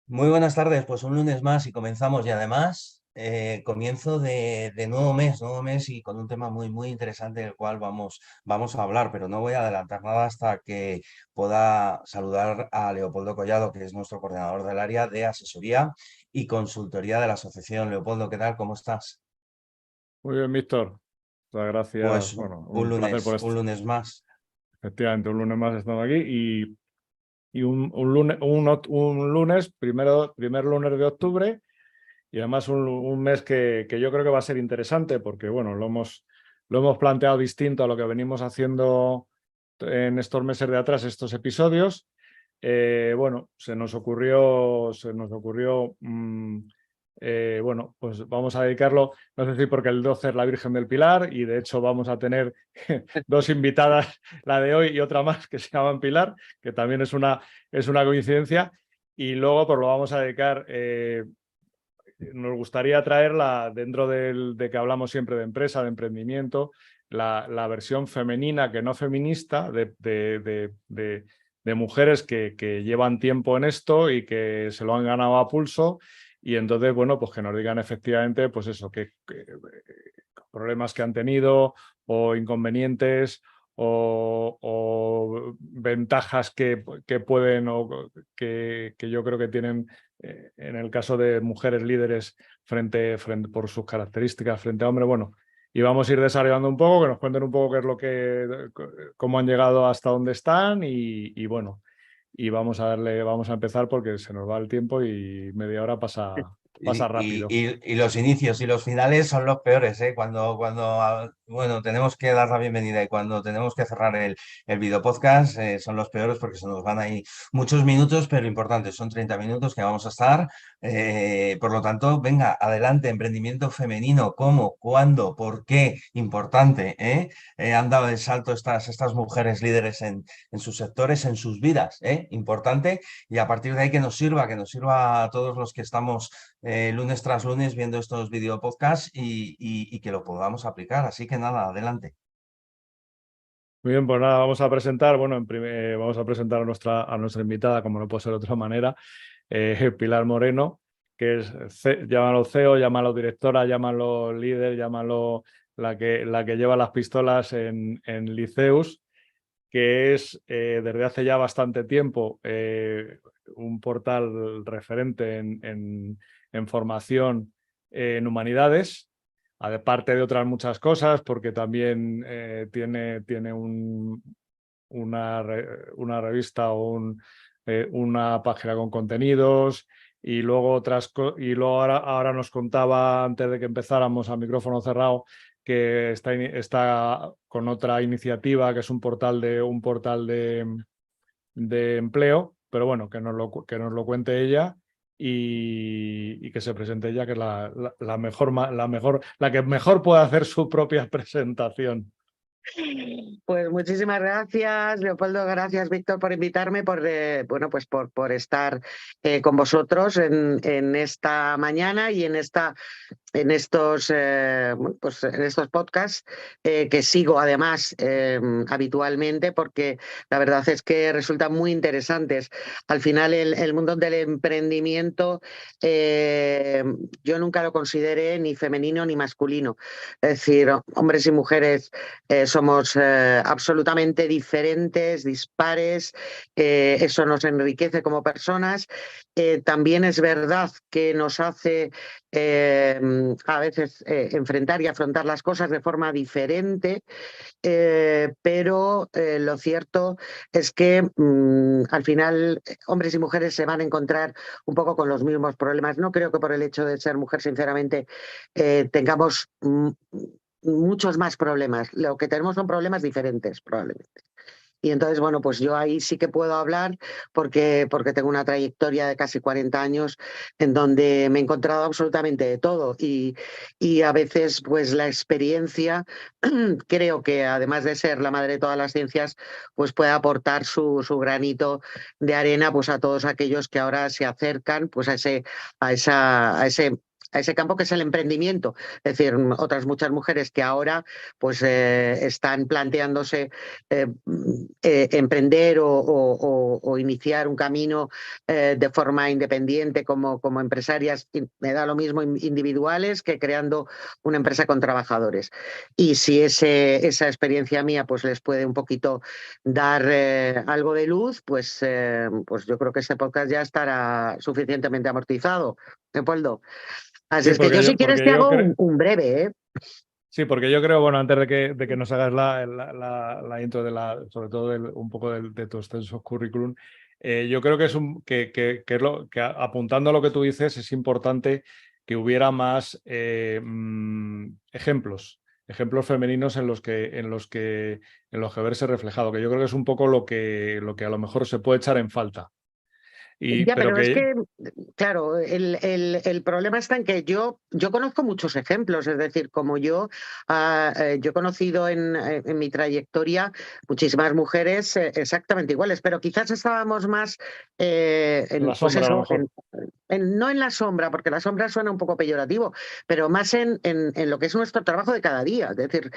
Muy buenas tardes, pues un lunes más y comenzamos y además comienzo de nuevo mes y con un tema muy interesante del cual vamos a hablar, pero no voy a adelantar nada hasta que pueda saludar a Leopoldo Collado, que es nuestro coordinador del área de asesoría y consultoría de la asociación. Leopoldo, ¿qué tal? ¿Cómo estás? Muy bien, Víctor. Muchas gracias. Pues Bueno, un placer por un esto. lunes más. Efectivamente, un lunes más estamos aquí y un lunes, un lunes, primer lunes de octubre, y además un mes que yo creo que va a ser interesante porque, bueno, lo hemos planteado distinto a lo que venimos haciendo en estos meses de atrás, estos episodios. Bueno, se nos ocurrió, bueno, pues vamos a dedicarlo, no sé si porque el 12 es la Virgen del Pilar y de hecho vamos a tener dos invitadas, la de hoy y otra más que se llaman Pilar, que también es una coincidencia, y luego pues lo vamos a dedicar, nos gustaría traerla dentro de que hablamos siempre de empresa, de emprendimiento, la versión femenina que no feminista de mujeres que llevan tiempo en esto y que se lo han ganado a pulso. Y entonces, bueno, pues que nos digan efectivamente, pues eso, que problemas que han tenido o inconvenientes o ventajas que pueden o que yo creo que tienen en el caso de mujeres líderes frente por sus características frente a hombres. Bueno, y vamos a ir desarrollando un poco, que nos cuenten un poco qué es cómo han llegado hasta donde están y bueno, y vamos a empezar porque se nos va el tiempo y media hora pasa rápido. Y los inicios y los finales son los peores, ¿eh? Bueno, tenemos que dar la bienvenida y cuando tenemos que cerrar el video podcast son los peores porque se nos van ahí muchos minutos, pero importantes, son 30 minutos que vamos a estar. Por lo tanto, venga, adelante, emprendimiento femenino, ¿cómo? ¿Cuándo? ¿Por qué? Importante, ¿eh? Han dado el salto estas mujeres líderes en sus sectores, en sus vidas, ¿eh? Importante. Y a partir de ahí que nos sirva a todos los que estamos lunes tras lunes viendo estos video podcasts y que lo podamos aplicar. Así que nada, adelante. Muy bien, pues nada, vamos a presentar, bueno, vamos a presentar a nuestra invitada, como no puede ser de otra manera, Pilar Moreno, que es, llámalo CEO, llámalo directora, llámalo líder, llámalo la que lleva las pistolas en Liceus, que es desde hace ya bastante tiempo un portal referente en formación en humanidades, aparte de otras muchas cosas, porque también tiene una revista o una página con contenidos. Y luego ahora nos contaba, antes de que empezáramos a micrófono cerrado, que está con otra iniciativa que es un portal de empleo, pero bueno, que nos lo cuente ella y que se presente ella, que es la que mejor puede hacer su propia presentación. Pues muchísimas gracias, Leopoldo, gracias, Víctor, por invitarme, bueno, pues por estar con vosotros en esta mañana y en estos podcasts que sigo además habitualmente porque la verdad es que resultan muy interesantes. Al final el mundo del emprendimiento yo nunca lo consideré ni femenino ni masculino. Es decir, hombres y mujeres somos absolutamente diferentes, dispares, eso nos enriquece como personas. También es verdad que nos hace a veces enfrentar y afrontar las cosas de forma diferente, pero lo cierto es que al final hombres y mujeres se van a encontrar un poco con los mismos problemas. No creo que por el hecho de ser mujer, sinceramente, tengamos muchos más problemas. Lo que tenemos son problemas diferentes, probablemente. Y entonces, bueno, pues yo ahí sí que puedo hablar porque tengo una trayectoria de casi 40 años en donde me he encontrado absolutamente de todo y a veces pues la experiencia creo que además de ser la madre de todas las ciencias, pues puede aportar su granito de arena pues a todos aquellos que ahora se acercan pues a ese a ese campo que es el emprendimiento. Es decir, otras muchas mujeres que ahora pues están planteándose emprender o iniciar un camino de forma independiente como empresarias, me da lo mismo individuales que creando una empresa con trabajadores. Y si esa experiencia mía pues les puede un poquito dar algo de luz, pues yo creo que este podcast ya estará suficientemente amortizado, Leopoldo. Así Sí, es que yo si quieres porque te yo hago creo... un breve, ¿eh? Sí, porque yo creo, bueno, antes de que nos hagas la intro sobre todo un poco de tu extenso currículum, yo creo que que apuntando a lo que tú dices, es importante que hubiera más ejemplos femeninos en los que verse reflejado, que yo creo que es un poco lo que a lo mejor se puede echar en falta. Ya, Pero pero es que que, claro, el problema está en que yo conozco muchos ejemplos, es decir, como yo he conocido en mi trayectoria muchísimas mujeres exactamente iguales, pero quizás estábamos más en la pues sombra a lo eso, mejor. no en la sombra, porque la sombra suena un poco peyorativo, pero más en lo que es nuestro trabajo de cada día. Es decir,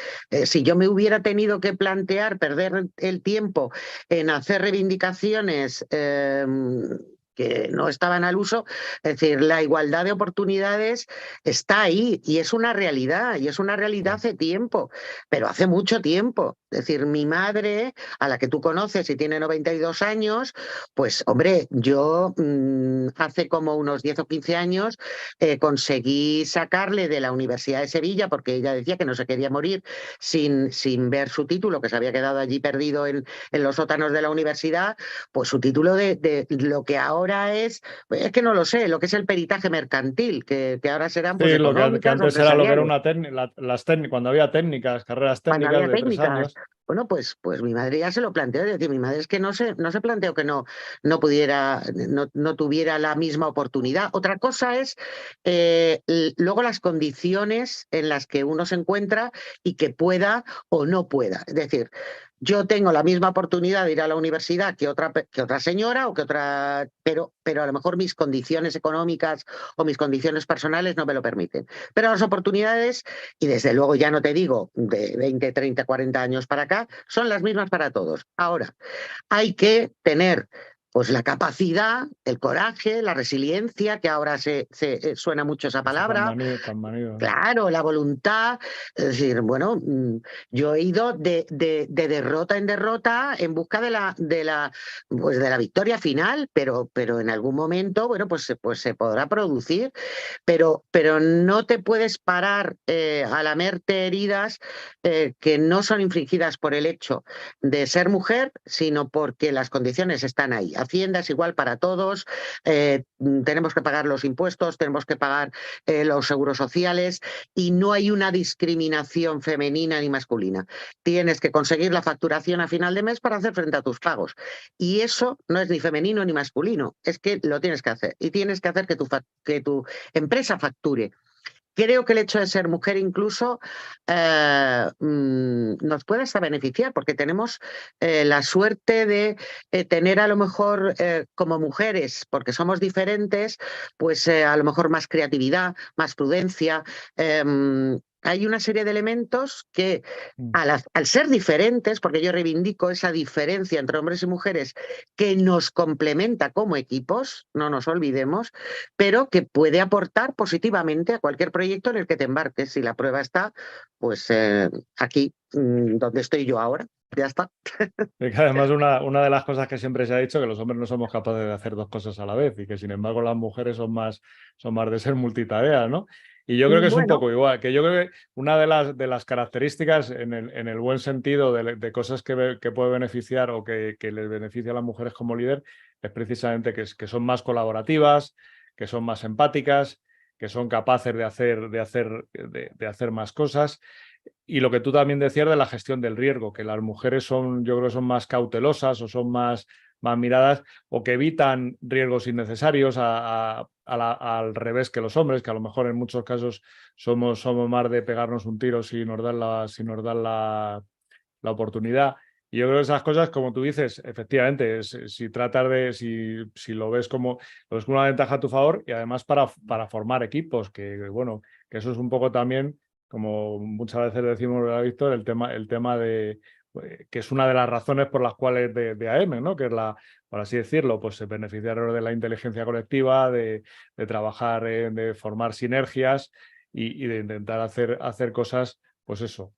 si yo me hubiera tenido que plantear perder el tiempo en hacer reivindicaciones que no estaban al uso, es decir, la igualdad de oportunidades está ahí y es una realidad, y es una realidad hace tiempo, pero hace mucho tiempo. Es decir, mi madre, a la que tú conoces y tiene 92 años, pues hombre, yo hace como unos 10 o 15 años conseguí sacarle de la Universidad de Sevilla, porque ella decía que no se quería morir sin ver su título, que se había quedado allí perdido en los sótanos de la universidad, pues su título de lo que ahora es que no lo sé, lo que es el peritaje mercantil, que ahora serán pues Sí, que económicas o antes era lo que era empresariales. una cuando había técnicas, carreras Cuando técnicas había de 3 años. técnicas. Bueno, pues mi madre ya se lo planteó, es decir, mi madre es que no se planteó que no pudiera, no tuviera la misma oportunidad. Otra cosa es luego las condiciones en las que uno se encuentra y que pueda o no pueda. Es decir, yo tengo la misma oportunidad de ir a la universidad que otra señora o que otra, pero a lo mejor mis condiciones económicas o mis condiciones personales no me lo permiten. Pero las oportunidades, y desde luego ya no te digo de 20, 30, 40 años para acá, son las mismas para todos. Ahora, hay que tener pues la capacidad, el coraje, la resiliencia, que ahora suena mucho esa Está tan palabra. manido, tan manido, ¿no? Claro, la voluntad, es decir, bueno, yo he ido de derrota en derrota en busca pues de la victoria final, pero en algún momento, bueno, pues se podrá producir, pero no te puedes parar a lamerte heridas que no son infligidas por el hecho de ser mujer, sino porque las condiciones están ahí. Hacienda es igual para todos, tenemos que pagar los impuestos, tenemos que pagar los seguros sociales y no hay una discriminación femenina ni masculina. Tienes que conseguir la facturación a final de mes para hacer frente a tus pagos. Y eso no es ni femenino ni masculino, es que lo tienes que hacer y tienes que hacer que tu empresa facture. Creo que el hecho de ser mujer incluso nos puede hasta beneficiar porque tenemos la suerte de tener a lo mejor como mujeres, porque somos diferentes, pues a lo mejor más creatividad, más prudencia. Hay una serie de elementos que al ser diferentes, porque yo reivindico esa diferencia entre hombres y mujeres que nos complementa como equipos, no nos olvidemos, pero que puede aportar positivamente a cualquier proyecto en el que te embarques. Si la prueba está, pues aquí, donde estoy yo ahora, ya está. Y que además una de las cosas que siempre se ha dicho, que los hombres no somos capaces de hacer dos cosas a la vez y que sin embargo las mujeres son más de ser multitareas, ¿no? Y yo creo que es un Bueno, poco igual, que yo creo que una de las características en el buen sentido de cosas que puede beneficiar o que les beneficia a las mujeres como líder es precisamente que son más colaborativas, que son más empáticas, que son capaces de hacer más cosas. Y lo que tú también decías de la gestión del riesgo, que las mujeres yo creo que son más cautelosas o son más miradas o que evitan riesgos innecesarios al revés que los hombres, que a lo mejor en muchos casos somos más de pegarnos un tiro si nos dan la oportunidad. Y yo creo que esas cosas, como tú dices, efectivamente, si tratas de, si lo ves como una ventaja a tu favor y además para formar equipos, que bueno, que eso es un poco también, como muchas veces decimos, Víctor, el tema de, que es una de las razones por las cuales de AM, ¿no? Que es por así decirlo, pues beneficiar de la inteligencia colectiva, de trabajar, de formar sinergias y de intentar hacer cosas, pues eso,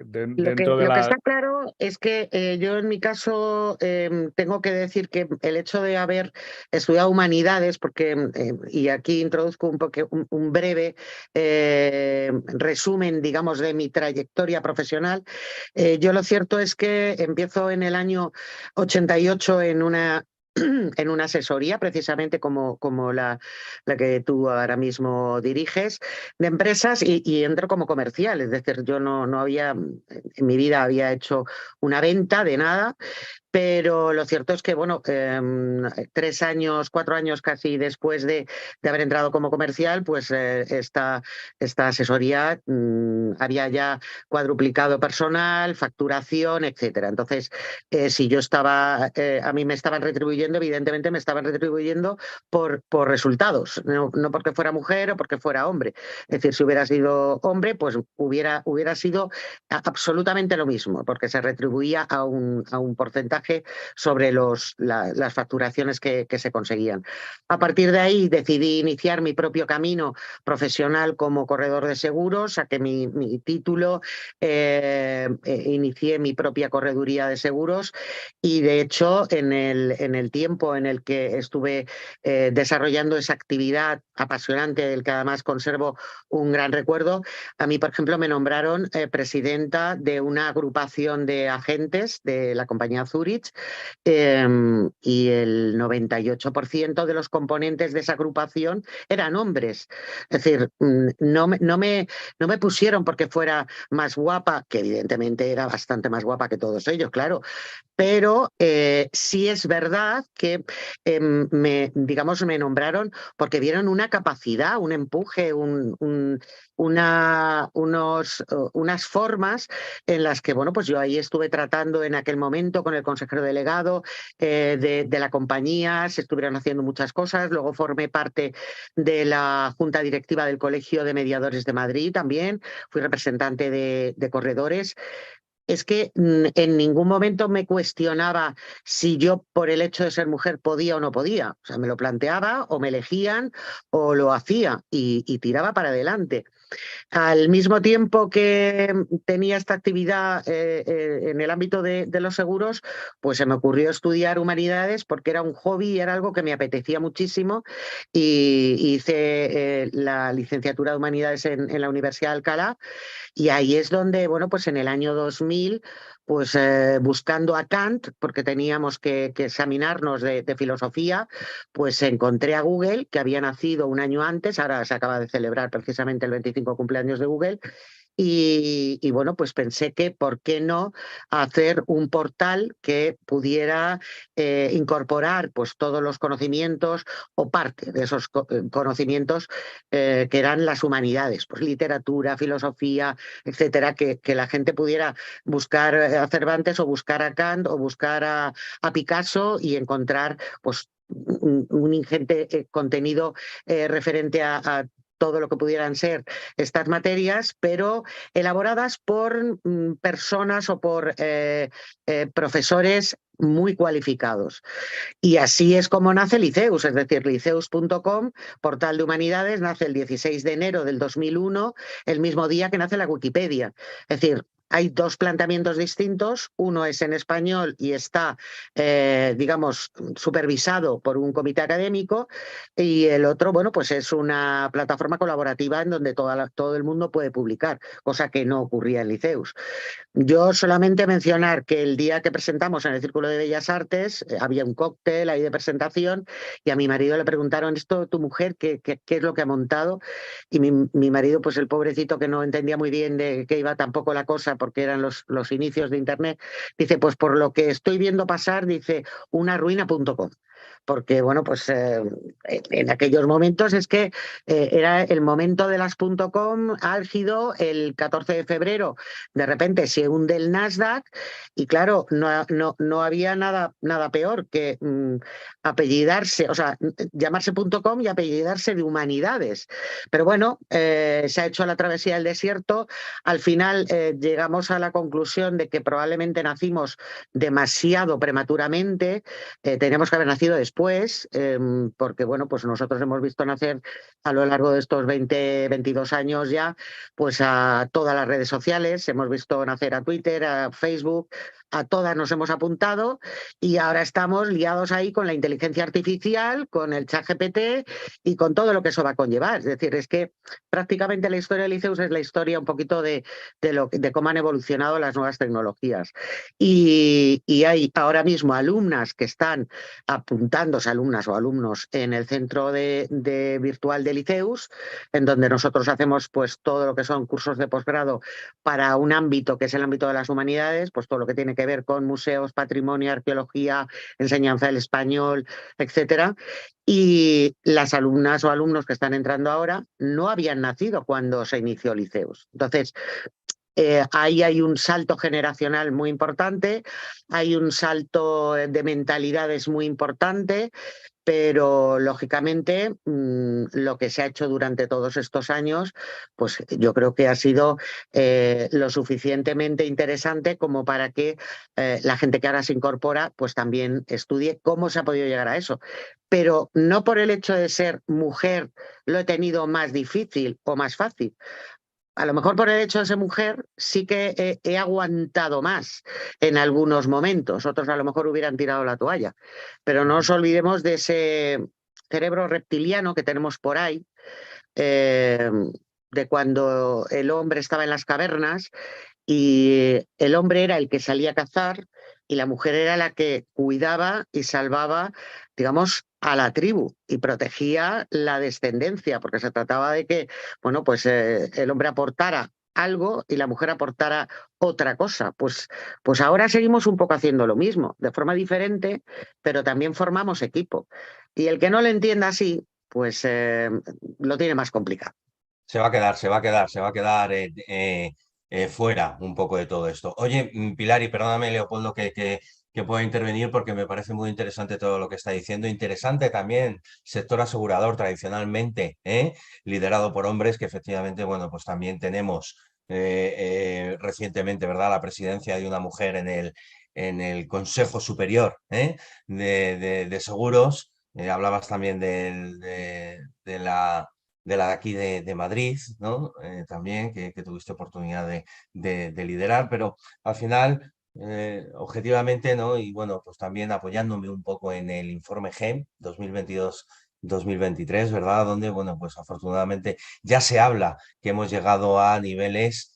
dentro de Lo que la... está claro es que yo en mi caso tengo que decir que el hecho de haber estudiado humanidades, porque, y aquí introduzco un breve resumen, digamos, de mi trayectoria profesional, yo lo cierto es que empiezo en el año 88 en una asesoría, precisamente como la que tú ahora mismo diriges, de empresas y entro como comercial. Es decir, yo no había, en mi vida había hecho una venta de nada, pero lo cierto es que, bueno, 3 años, 4 años casi después de haber entrado como comercial, pues esta asesoría había ya cuadruplicado personal, facturación, etcétera. Entonces, si yo estaba, a mí me estaban retribuyendo, evidentemente me estaban retribuyendo por resultados, no porque fuera mujer o porque fuera hombre. Es decir, si hubiera sido hombre, pues hubiera sido absolutamente lo mismo, porque se retribuía a un porcentaje sobre las facturaciones que se conseguían. A partir de ahí decidí iniciar mi propio camino profesional como corredor de seguros, saqué mi título, inicié mi propia correduría de seguros y de hecho en el tiempo en el que estuve desarrollando esa actividad apasionante del que además conservo un gran recuerdo, a mí, por ejemplo, me nombraron presidenta de una agrupación de agentes de la compañía Zurich y el 98% de los componentes de esa agrupación eran hombres. Es decir, no me pusieron porque fuera más guapa, que evidentemente era bastante más guapa que todos ellos, claro, pero sí es verdad que digamos, me nombraron porque vieron una capacidad, un empuje, unas formas en las que, bueno, pues yo ahí estuve tratando en aquel momento con el consejero delegado de la compañía, se estuvieron haciendo muchas cosas, luego formé parte de la junta directiva del Colegio de Mediadores de Madrid también, fui representante de corredores. Es que en ningún momento me cuestionaba si yo por el hecho de ser mujer podía o no podía. O sea, me lo planteaba o me elegían o lo hacía y tiraba para adelante. Al mismo tiempo que tenía esta actividad en el ámbito de los seguros, pues se me ocurrió estudiar humanidades porque era un hobby y era algo que me apetecía muchísimo y hice la licenciatura de humanidades en la Universidad de Alcalá y ahí es donde, bueno, pues en el año 2000, pues buscando a Kant, porque teníamos que examinarnos de filosofía, pues encontré a Google, que había nacido un año antes, ahora se acaba de celebrar precisamente el 25 cumpleaños de Google, y bueno, pues pensé que, ¿por qué no hacer un portal que pudiera incorporar pues todos los conocimientos o parte de esos conocimientos que eran las humanidades, pues literatura, filosofía, etcétera, que la gente pudiera buscar a Cervantes o buscar a Kant o buscar a Picasso y encontrar pues un ingente contenido referente a todo lo que pudieran ser estas materias, pero elaboradas por personas o por profesores muy cualificados. Y así es como nace Liceus, es decir, liceus.com, portal de humanidades, nace el 16 de enero del 2001, el mismo día que nace la Wikipedia. Es decir, hay dos planteamientos distintos, uno es en español y está, digamos, supervisado por un comité académico y el otro, bueno, pues es una plataforma colaborativa en donde todo el mundo puede publicar, cosa que no ocurría en Liceus. Yo solamente mencionar que el día que presentamos en el Círculo de Bellas Artes había un cóctel ahí de presentación y a mi marido le preguntaron, ¿esto tu mujer qué es lo que ha montado? Y mi marido, pues el pobrecito que no entendía muy bien de qué iba tampoco la cosa porque eran los inicios de Internet, dice, pues por lo que estoy viendo pasar, dice, una ruina.com. porque bueno, pues en aquellos momentos es que era el momento de las .com álgido, el 14 de febrero, de repente se hunde el Nasdaq y claro, no había nada peor que apellidarse, o sea, llamarse .com y apellidarse de humanidades. Pero bueno, se ha hecho la travesía del desierto, al final llegamos a la conclusión de que probablemente nacimos demasiado prematuramente, teníamos que haber nacido después, porque bueno, pues nosotros hemos visto nacer a lo largo de estos 22 años ya, pues a todas las redes sociales, hemos visto nacer a Twitter, a Facebook, a todas nos hemos apuntado y ahora estamos liados ahí con la inteligencia artificial, con el ChatGPT y con todo lo que eso va a conllevar. Es decir, es que prácticamente la historia del Liceus es la historia un poquito de cómo han evolucionado las nuevas tecnologías. Y hay ahora mismo alumnas que están apuntándose, alumnas o alumnos, en el centro de virtual de Liceus, en donde nosotros hacemos pues todo lo que son cursos de posgrado para un ámbito que es el ámbito de las humanidades, pues todo lo que tiene que ver con museos, patrimonio, arqueología, enseñanza del español, etcétera. Y las alumnas o alumnos que están entrando ahora no habían nacido cuando se inició Liceus. Entonces, ahí hay un salto generacional muy importante, hay un salto de mentalidades muy importante, pero lógicamente lo que se ha hecho durante todos estos años, pues yo creo que ha sido lo suficientemente interesante como para que la gente que ahora se incorpora pues también estudie cómo se ha podido llegar a eso. Pero no por el hecho de ser mujer lo he tenido más difícil o más fácil. A lo mejor por el hecho de ser mujer sí que he aguantado más en algunos momentos, otros a lo mejor hubieran tirado la toalla, pero no nos olvidemos de ese cerebro reptiliano que tenemos por ahí, de cuando el hombre estaba en las cavernas y el hombre era el que salía a cazar y la mujer era la que cuidaba y salvaba, digamos, a la tribu y protegía la descendencia, porque se trataba de que, bueno, pues el hombre aportara algo y la mujer aportara otra cosa. Pues ahora seguimos un poco haciendo lo mismo, de forma diferente, pero también formamos equipo. Y el que no lo entienda así, pues lo tiene más complicado. Se va a quedar, se va a quedar, se va a quedar fuera un poco de todo esto. Oye, Pilar, y perdóname, Leopoldo, que pueda intervenir porque me parece muy interesante todo lo que está diciendo. Interesante también, sector asegurador tradicionalmente, liderado por hombres, que efectivamente, bueno, pues también tenemos recientemente, ¿verdad?, la presidencia de una mujer en el Consejo Superior de Seguros. Hablabas también de la de aquí de Madrid, ¿no? También, que tuviste oportunidad de liderar, pero al final, objetivamente, ¿no? Y bueno, pues también apoyándome un poco en el informe GEM 2022-2023, ¿verdad? Donde, bueno, pues afortunadamente ya se habla que hemos llegado a niveles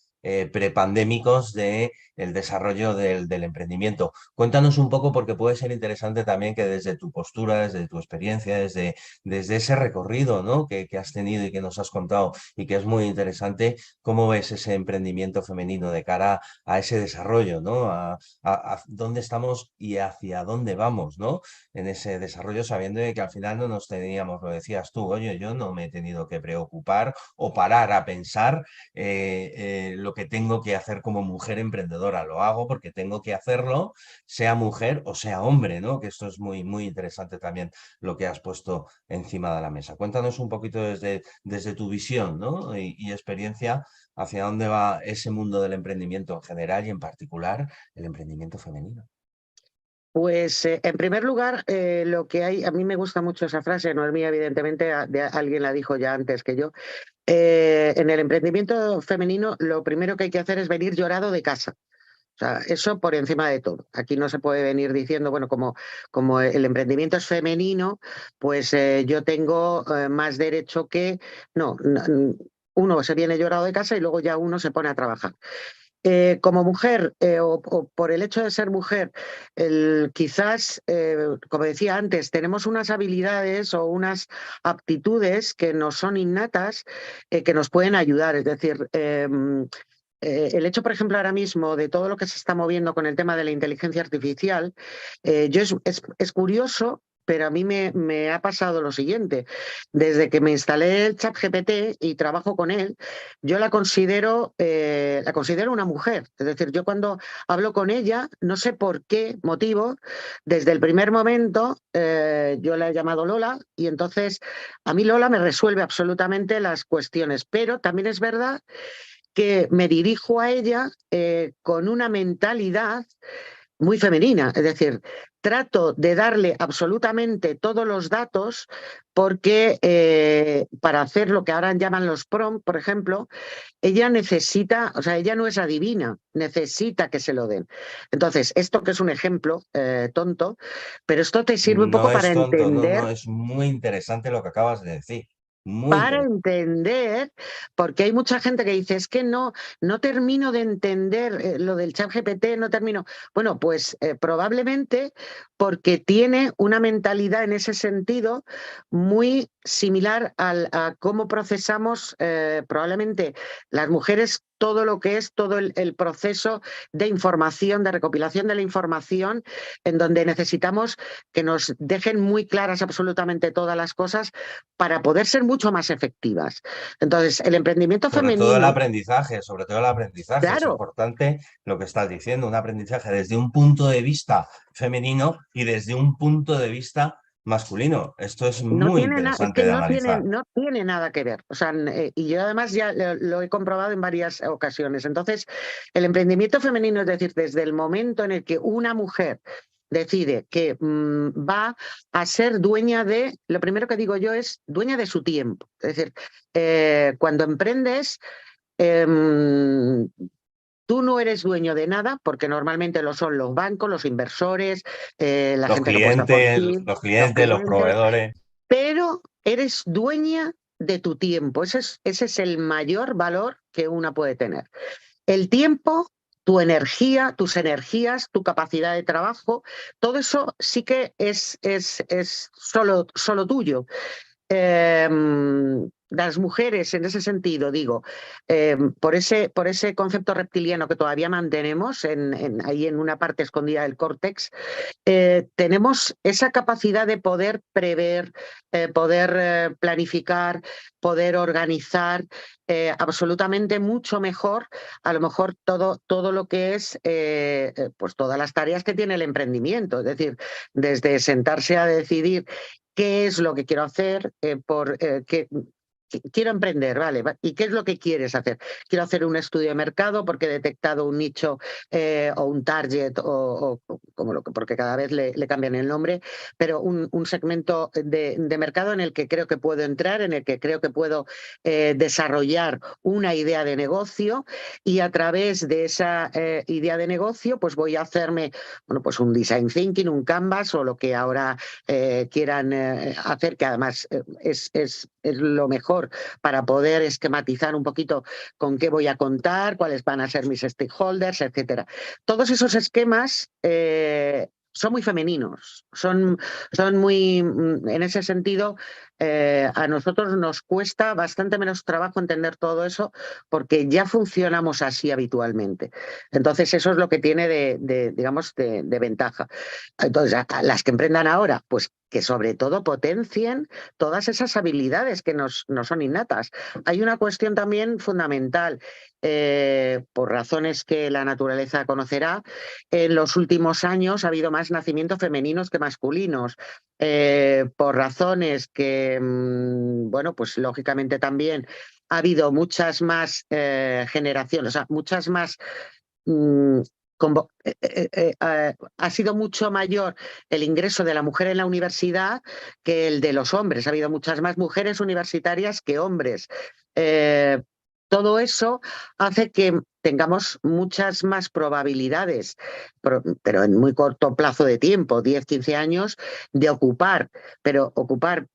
prepandémicos de el desarrollo del emprendimiento. Cuéntanos un poco porque puede ser interesante también que desde tu postura, desde tu experiencia, desde ese recorrido, ¿no?, que has tenido y que nos has contado y que es muy interesante, ¿cómo ves ese emprendimiento femenino de cara a ese desarrollo, ¿no? A dónde estamos y hacia dónde vamos, ¿no? En ese desarrollo, sabiendo de que al final no nos teníamos, lo decías tú, oye, yo no me he tenido que preocupar o parar a pensar lo que tengo que hacer como mujer emprendedora. Lo hago porque tengo que hacerlo, sea mujer o sea hombre, ¿no? Que esto es muy, muy interesante también lo que has puesto encima de la mesa. Cuéntanos un poquito desde tu visión, ¿no?, y experiencia hacia dónde va ese mundo del emprendimiento en general y en particular el emprendimiento femenino. Pues en primer lugar, lo que hay, a mí me gusta mucho esa frase, no es mía, evidentemente, alguien la dijo ya antes que yo. En el emprendimiento femenino, lo primero que hay que hacer es venir llorado de casa. O sea, eso por encima de todo. Aquí no se puede venir diciendo, bueno, como el emprendimiento es femenino, pues yo tengo más derecho que... No, uno se viene llorado de casa y luego ya uno se pone a trabajar. Como mujer o por el hecho de ser mujer, quizás, como decía antes, tenemos unas habilidades o unas aptitudes que nos son innatas, que nos pueden ayudar. Es decir, el hecho, por ejemplo, ahora mismo de todo lo que se está moviendo con el tema de la inteligencia artificial, es curioso pero a mí me ha pasado lo siguiente. Desde que me instalé el ChatGPT y trabajo con él, yo la considero una mujer. Es decir, yo cuando hablo con ella, no sé por qué motivo, desde el primer momento yo la he llamado Lola y entonces a mí Lola me resuelve absolutamente las cuestiones, pero también es verdad que me dirijo a ella con una mentalidad muy femenina, es decir, trato de darle absolutamente todos los datos porque para hacer lo que ahora llaman los prompts, por ejemplo, ella necesita, o sea, ella no es adivina, necesita que se lo den. Entonces, esto que es un ejemplo tonto, pero esto te sirve un No poco es tonto, no, no, es muy interesante lo que acabas de decir. Muy para interesante. entender, porque hay mucha gente que dice, es que no termino de entender lo del chat GPT, no termino. Bueno, pues probablemente porque tiene una mentalidad en ese sentido muy similar a cómo procesamos probablemente las mujeres todo lo que es todo el proceso de información, de recopilación de la información, en donde necesitamos que nos dejen muy claras absolutamente todas las cosas para poder ser mucho más efectivas. Entonces, el emprendimiento femenino, Sobre todo el aprendizaje, es claro, importante lo que estás diciendo, un aprendizaje desde un punto de vista femenino y desde un punto de vista masculino. Esto es no muy tiene nada, es interesante que de analizar. no tiene nada que ver. O sea, y yo además ya lo he comprobado en varias ocasiones. Entonces, el emprendimiento femenino, es decir, desde el momento en el que una mujer decide que va a ser dueña de, lo primero que digo yo es dueña de su tiempo. Es decir, cuando emprendes, em, tú no eres dueño de nada, porque normalmente lo son los bancos, los inversores, la gente que apuesta por ti, Los los clientes, los clientes, proveedores. pero eres dueña de tu tiempo. Ese es el mayor valor que una puede tener. El tiempo, tu energía, tus energías, tu capacidad de trabajo, todo eso sí que es solo tuyo. Eh, las mujeres, en ese sentido, digo, por ese concepto reptiliano que todavía mantenemos ahí en una parte escondida del córtex, tenemos esa capacidad de poder prever, poder planificar, poder organizar absolutamente mucho mejor, a lo mejor todo lo que es, pues todas las tareas que tiene el emprendimiento, es decir, desde sentarse a decidir qué es lo que quiero hacer, quiero emprender, ¿vale? ¿Y qué es lo que quieres hacer? Quiero hacer un estudio de mercado porque he detectado un nicho o un target, porque cada vez le cambian el nombre, pero un segmento de mercado en el que creo que puedo entrar, en el que creo que puedo desarrollar una idea de negocio y a través de esa idea de negocio pues voy a hacerme bueno, pues un design thinking, un canvas o lo que ahora quieran hacer, que además es lo mejor para poder esquematizar un poquito con qué voy a contar, cuáles van a ser mis stakeholders, etcétera. Todos esos esquemas son muy femeninos, son muy, en ese sentido, a nosotros nos cuesta bastante menos trabajo entender todo eso porque ya funcionamos así habitualmente. Entonces eso es lo que tiene digamos, de ventaja. Entonces, a las que emprendan ahora, pues que sobre todo potencien todas esas habilidades que nos son innatas. Hay una cuestión también fundamental, por razones que la naturaleza conocerá, en los últimos años ha habido más nacimientos femeninos que masculinos, por razones que, bueno, pues lógicamente también ha habido muchas más generaciones, o sea, muchas más mm, ha sido mucho mayor el ingreso de la mujer en la universidad que el de los hombres. Ha habido muchas más mujeres universitarias que hombres. Eh, todo eso hace que tengamos muchas más probabilidades, pero en muy corto plazo de tiempo, 10, 15 años, de ocupar, pero ocupar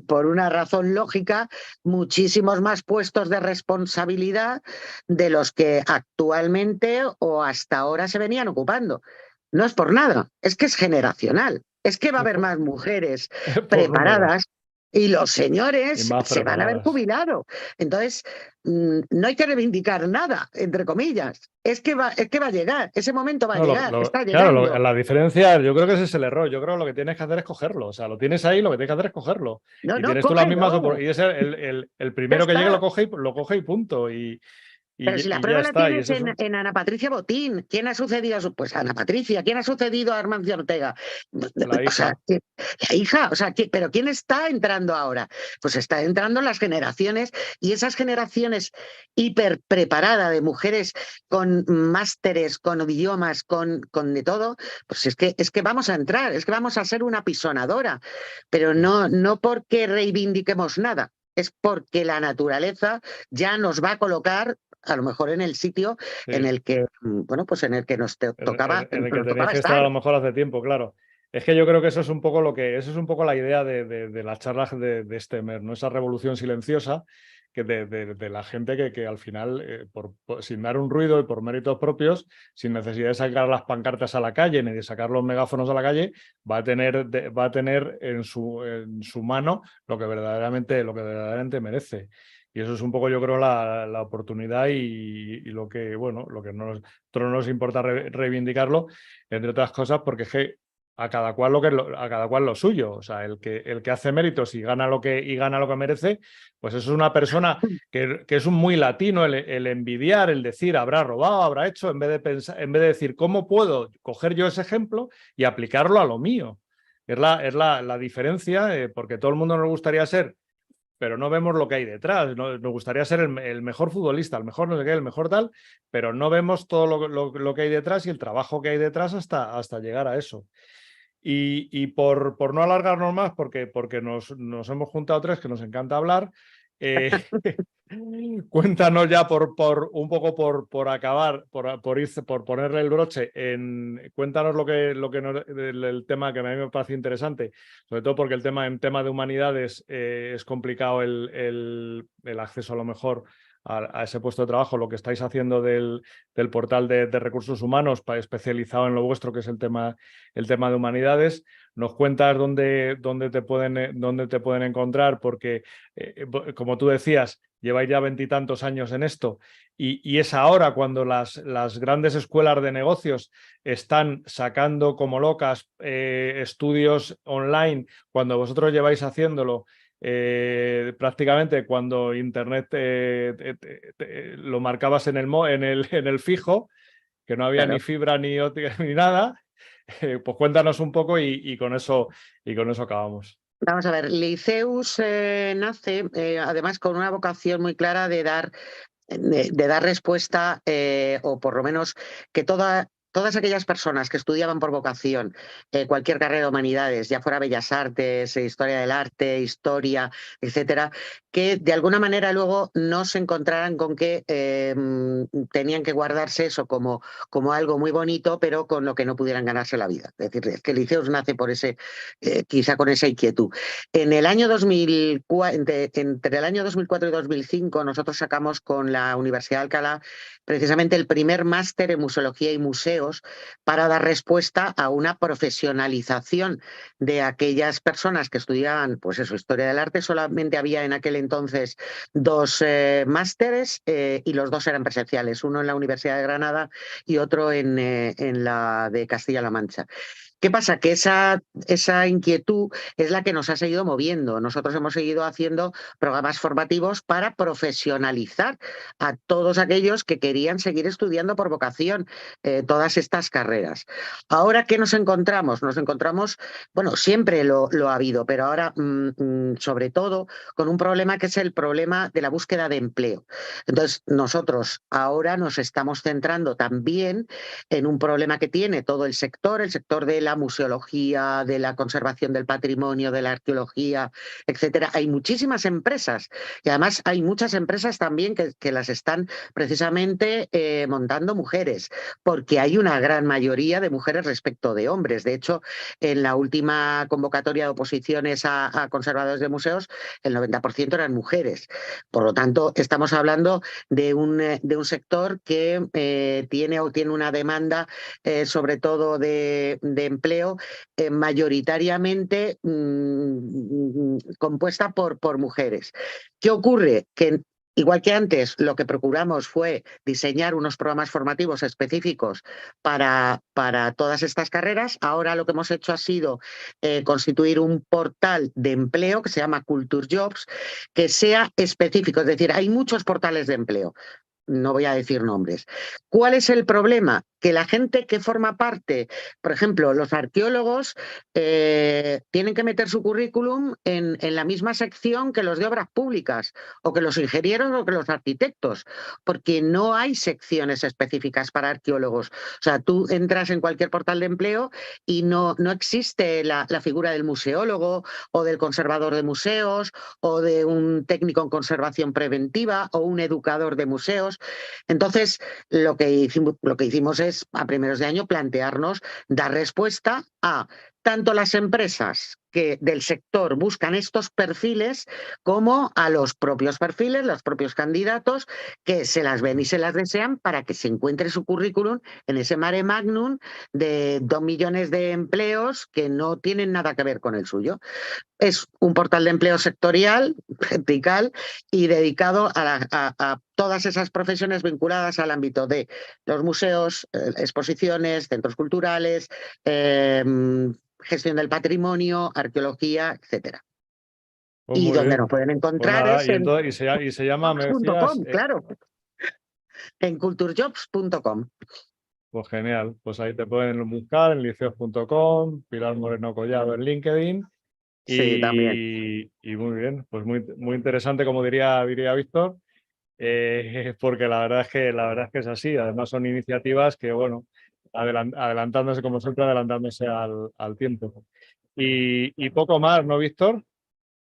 por una razón lógica, muchísimos más puestos de responsabilidad de los que actualmente o hasta ahora se venían ocupando. No es por nada, es que es generacional, es que va a haber más mujeres Por número. preparadas. Y los y señores más se van a ver preparadas. jubilados. Entonces, no hay que reivindicar nada, entre comillas. Es que va a llegar, ese momento va a No, llegar, está claro, llegando. la diferencia, yo creo que ese es el error. Yo creo que lo que tienes que hacer es cogerlo. O sea, lo tienes ahí, lo que tienes que hacer es cogerlo. No, Y no, tienes tú las mismas cógelo. y es el Ya primero que llegue está. lo coge y punto. Pero si la Y ya prueba la está. Y tienes es eso. en Ana Patricia Botín, ¿quién ha sucedido a su? Pues Ana Patricia, ¿quién ha sucedido a Armancio Ortega? La O sea, hija. la hija, o sea, pero ¿quién está entrando ahora? Pues está entrando las generaciones y esas generaciones hiper preparadas de mujeres con másteres, con idiomas, con de todo, pues es que vamos a entrar, es que vamos a ser una pisonadora, pero Sí. no porque reivindiquemos nada. Es porque la naturaleza ya nos va a colocar a lo mejor en el sitio en Sí. el que, bueno, pues en el que nos tocaba, En el que nos tenías tocaba que estar a estar. lo mejor hace tiempo, claro. Es que yo creo que eso es un poco eso es un poco la idea de las charlas de este mes, ¿no? Esa revolución silenciosa de la gente que al final, sin dar un ruido y por méritos propios, sin necesidad de sacar las pancartas a la calle ni de sacar los megáfonos a la calle, va a tener en su mano lo que verdaderamente merece. Y eso es un poco, yo creo, la oportunidad y lo que, bueno, lo que nosotros nos importa reivindicarlo, entre otras cosas, porque es que a cada cual a cada cual lo suyo. O sea, el que hace méritos y gana gana lo que merece, pues eso es una persona que es un muy latino, el envidiar, el decir habrá robado, habrá hecho, en vez de pensar, en vez de decir cómo puedo coger yo ese ejemplo y aplicarlo a lo mío. Es la diferencia, porque todo el mundo nos gustaría ser, pero no vemos lo que hay detrás. Nos gustaría ser el mejor futbolista, el mejor no sé qué, el mejor tal, pero no vemos todo lo que hay detrás y el trabajo que hay detrás hasta llegar a eso. Y por no alargarnos más, porque nos hemos juntado tres que nos encanta hablar, eh, cuéntanos ya un poco por acabar, por ponerle el broche, cuéntanos el tema que a mí me parece interesante, sobre todo porque en tema de humanidades es complicado el acceso a lo mejor a ese puesto de trabajo, lo que estáis haciendo del portal de recursos humanos especializado en lo vuestro, que es el tema de humanidades. Nos cuentas dónde te pueden encontrar, porque como tú decías, lleváis ya 20 y tantos años en esto y es ahora cuando las grandes escuelas de negocios están sacando como locas estudios online, cuando vosotros lleváis haciéndolo prácticamente cuando Internet lo marcabas en el fijo, que no había Claro. ni fibra ni óptica ni nada. Pues cuéntanos un poco y con eso acabamos. Vamos a ver, Liceus nace además con una vocación muy clara de dar respuesta, o por lo menos que todas aquellas personas que estudiaban por vocación cualquier carrera de humanidades, ya fuera Bellas Artes, Historia del Arte, Historia, etcétera, que de alguna manera luego no se encontraran con que tenían que guardarse eso como algo muy bonito, pero con lo que no pudieran ganarse la vida. Es decir, es que Liceus nace por quizá con esa inquietud. En el año 2004, entre el año 2004 y 2005, nosotros sacamos con la Universidad de Alcalá precisamente el primer máster en museología y museos para dar respuesta a una profesionalización de aquellas personas que estudiaban, pues eso, historia del arte. Solamente había en aquel entonces dos másteres y los dos eran presenciales, uno en la Universidad de Granada y otro en la de Castilla-La Mancha. ¿Qué pasa? Que esa inquietud es la que nos ha seguido moviendo. Nosotros hemos seguido haciendo programas formativos para profesionalizar a todos aquellos que querían seguir estudiando por vocación todas estas carreras. Ahora, ¿qué nos encontramos? Nos encontramos, bueno, siempre lo ha habido, pero ahora sobre todo con un problema que es el problema de la búsqueda de empleo. Entonces, nosotros ahora nos estamos centrando también en un problema que tiene todo el sector de la museología, de la conservación del patrimonio, de la arqueología, etcétera. Hay muchísimas empresas y además hay muchas empresas también que las están precisamente montando mujeres, porque hay una gran mayoría de mujeres respecto de hombres. De hecho, en la última convocatoria de oposiciones a conservadores de museos, el 90% eran mujeres. Por lo tanto, estamos hablando de un sector que tiene una demanda sobre todo de empleo mayoritariamente compuesta por mujeres. ¿Qué ocurre? Que igual que antes, lo que procuramos fue diseñar unos programas formativos específicos para todas estas carreras. Ahora lo que hemos hecho ha sido constituir un portal de empleo que se llama Culture Jobs, que sea específico. Es decir, hay muchos portales de empleo. No voy a decir nombres. ¿Cuál es el problema? Que la gente que forma parte, por ejemplo, los arqueólogos, tienen que meter su currículum en la misma sección que los de obras públicas, o que los ingenieros o que los arquitectos, porque no hay secciones específicas para arqueólogos. O sea, tú entras en cualquier portal de empleo y no existe la figura del museólogo o del conservador de museos o de un técnico en conservación preventiva o un educador de museos. Entonces, lo que hicimos es, a primeros de año, plantearnos dar respuesta a tanto las empresas que del sector buscan estos perfiles, como a los propios perfiles, los propios candidatos, que se las ven y se las desean para que se encuentre su currículum en ese mare magnum de 2 millones de empleos que no tienen nada que ver con el suyo. Es un portal de empleo sectorial, vertical, y dedicado a todas esas profesiones vinculadas al ámbito de los museos, exposiciones, centros culturales, gestión del patrimonio, arqueología, etcétera. Pues Y muy donde bien. nos pueden Pues encontrar nada, es en y se llama, me decías, jobs.com, claro, en culturejobs.com. pues genial, pues ahí te pueden buscar en liceos.com, Pilar Moreno Collado en LinkedIn. Sí, también. Y muy bien, pues muy interesante, como diría Víctor, porque la verdad es que es así. Además son iniciativas que, bueno, adelantándose, como siempre, adelantándose al tiempo. Y poco más, ¿no, Víctor?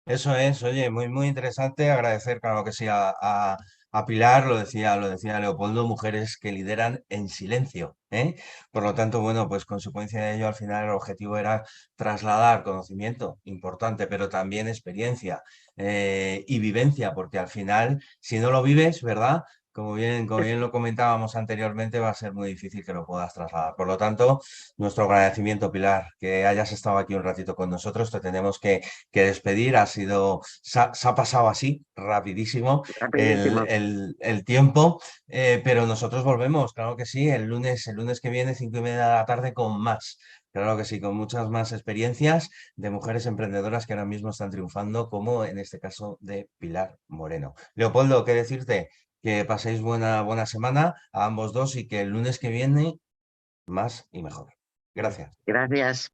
Eso es, oye, muy interesante. Agradecer, claro que sí, a Pilar, lo decía Leopoldo, mujeres que lideran en silencio, ¿eh? Por lo tanto, bueno, pues consecuencia de ello, al final el objetivo era trasladar conocimiento importante, pero también experiencia y vivencia, porque al final, si no lo vives, ¿verdad? Como bien lo comentábamos anteriormente, va a ser muy difícil que lo puedas trasladar. Por lo tanto, nuestro agradecimiento, Pilar, que hayas estado aquí un ratito con nosotros. Te tenemos que despedir. Se ha pasado así, rapidísimo, Rapidísimo. el tiempo, pero nosotros volvemos, claro que sí, el lunes que viene, 5:30 de la tarde, con más. Claro que sí, con muchas más experiencias de mujeres emprendedoras que ahora mismo están triunfando, como en este caso de Pilar Moreno. Leopoldo, ¿qué decirte? Que paséis buena semana a ambos dos y que el lunes que viene más y mejor. Gracias. Gracias.